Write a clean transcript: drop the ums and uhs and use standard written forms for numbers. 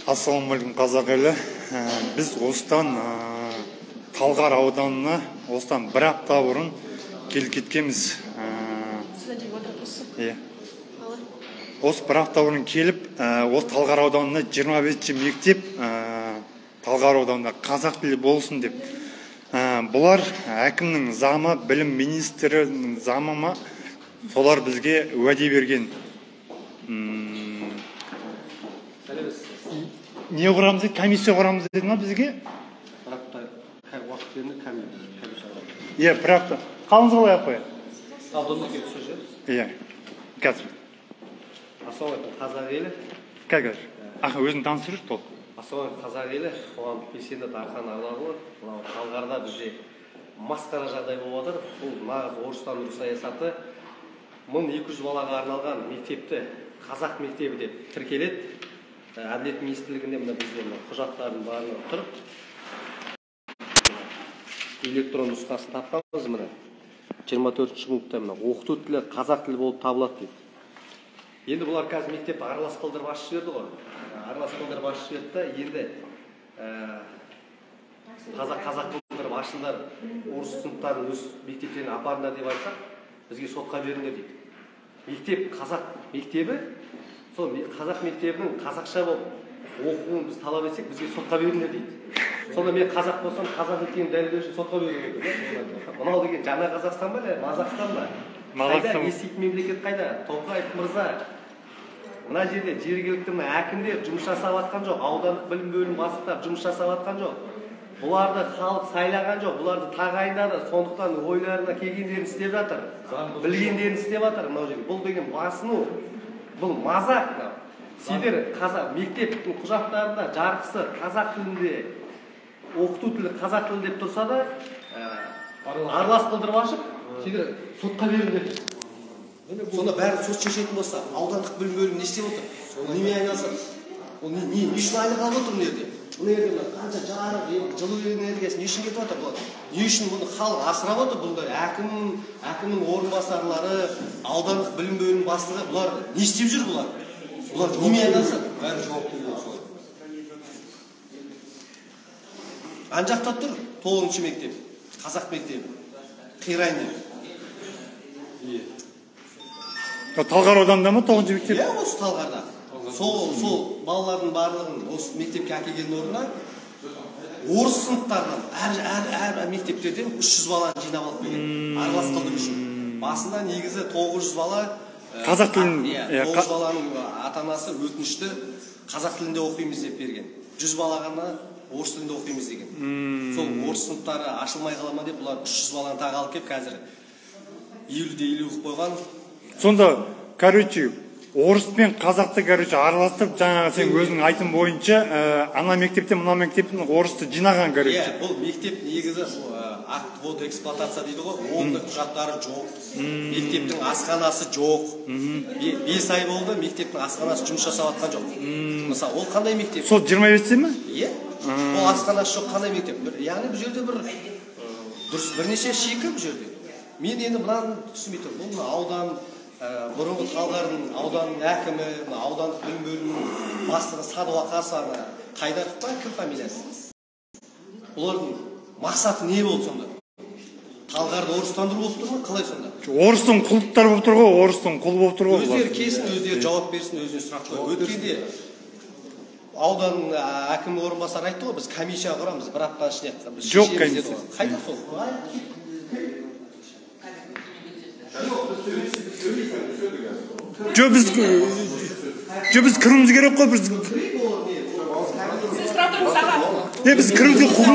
Ассалаумағалейкум қазақ елі. Біз осыдан Талғар ауданына осыдан бір апта бұрын келіп кеткенбіз. Осы бір апта бұрын келіп, осы Талғар ауданына 25-ші мектеп Талғар ауданында қазақ тілі болсын деп. Бұлар әкімнің замы, білім министрінің замы ма, солар бізге уәде берген. Не құрамыз деді? Комиссия құрамыз деді ма бізге? Бір апта уақыт берді, комиссия. Бір апта. Қалыңыз қалай апай? Алдыңыз кеп сөз. Қазір. Ассалаумағалейкум қазақ елі. Қазір. Өзін таныстырып тұр. Ассалаумағалейкум қазақ елі. Оған белсенді Дархан Арланұлы. Талғарда бізде масқара жағдай болып отыр. Бұл нағыз орыстандыру саясаты. 1200 балаға арналған мектепті қазақ мектебі деп тіркеледі. Әділет министрлігінде бізде құжаттардың барлығы тұр. Электрон нұсқасын тапқанбыз міне. 24-ші пунктта оқыту тілі қазақ тілі болып табылады дейді. Енді бұлар қазір мектепті аралас қылдырып ашып жіберді ғой. Аралас қылдырып ашып жіберді де, енді қазақ қылдырып ашыңдар, орыс сыныптарын өз мектептеріне апарыңдар деп айтсақ, бізге сотқа беріңдер дейді. Мектеп қазақ мектебі, сол қазақ мектебінің қазақша болып оқуын біз талап етсек, бізге сотқа беріңдер дейді. Сонда мен қазақ болсам, қазақ екенін дәлелдеу үшін сотқа беруім мүмкін. Мынау деген жаңа Қазақстан ба, Мазақстан ба? Қайда еститін мемлекет қайда? Тоқаев мырза. Мына жерде жергілікті әкімдер жұмыс жасап жатқан жоқ, аудандық білім бөлімі бастықтар жұмыс жасап жатқан жоқ. Бұларды халық сайлаған жоқ, бұларды тағайындады, сондықтан ойларына келгендерін істеп жатыр, білгендерін істеп жатыр. Мынау жерде бұл деген басыну, бұл мазақ. Сендер қазақ мектептің құжаттарында жарқысы қазақ тілінде, оқыту тілі қазақ тілі деп тұрса да, аралас қылдырып ашып, сендер сотқа беріңдер. Сонда бәрі сот шешетін болса, аудандық білім бөлімі не істеп отыр? Немен айналысады? Ол не үшін айлық алып отыр мына жерде? Мына жерде қанша жарық, жылу энергиясы не үшін кетіп отыр бұлар? Не үшін бұны халық асырап отыр? Бұлар әкімнің орынбасарлары, аудандық білім бөлімі бастығы, бұлар не істеп жүр бұлар? Бұлар немен айналысады? Бәрі жауапты болады. Ана жақта тұр 9-ші мектеп, қазақ мектебі, қирайын. Талғар ауданында ма 9-ші мектеп? Осы Талғарда. Сол балалардың барлығын осы мектепке әкелген орнына орыс сыныптарынан әр мектептерден 300 бала жинап алып келген. Аралас қылдыру үшін. Басында негізі 900 бала қазақ тілін 900 баланың ата-анасы өтінішті қазақ тілінде оқимыз деп берген. 100 бала ғана орыс тілінде оқимыз деген. Сол орыс сыныптары ашылмай қала ма деп бұлар 300 баланы тағы алып келіп қазір 50-50 қылып қойған. Сонда, орыс пен қазақты араластырып, жаңағы сен өзің айтын бойынша, ана мектептен, мына мектептен орысты жинаған Бұл мектеп негізі акт вот эксплуатация дейді ғой, онда құжаттары жоқ, мектептің асханасы жоқ. 5 ай болды, мектептің асханасы жұмыс жасап жатқан жоқ. Мысалы, ол қандай мектеп? Сол 25-те ме? Ол асханасы жоқ қандай мектеп? Яғни бұл жерде бірнеше шикі бұл жерде. Мен енді бұдан түсінбей тұрмын. Бұл аудан бұрынғы Талғардың ауданның әкімі, аудандық білім бөлімінің бастығы Садуақасаны Қайдаров па, кім фамилиясы? Олардың мақсаты не болды сонда? Талғарды орыстандыру болып тұр ма? Қалай сонда? Орыстың құлдықтар болып тұр ғой, орыстың құл болып тұр ғой. Өздері келсін, өздері жауап берсін, өзіне сұрақ қой. Өткенде ауданның әкімі орынбасары айтты ғой, біз комиссия құрамыз, бір аптаның ішінде. Жоқ комиссия. Қайда сол? Біз кіруіміз керек қой, біз кіруімізге құқық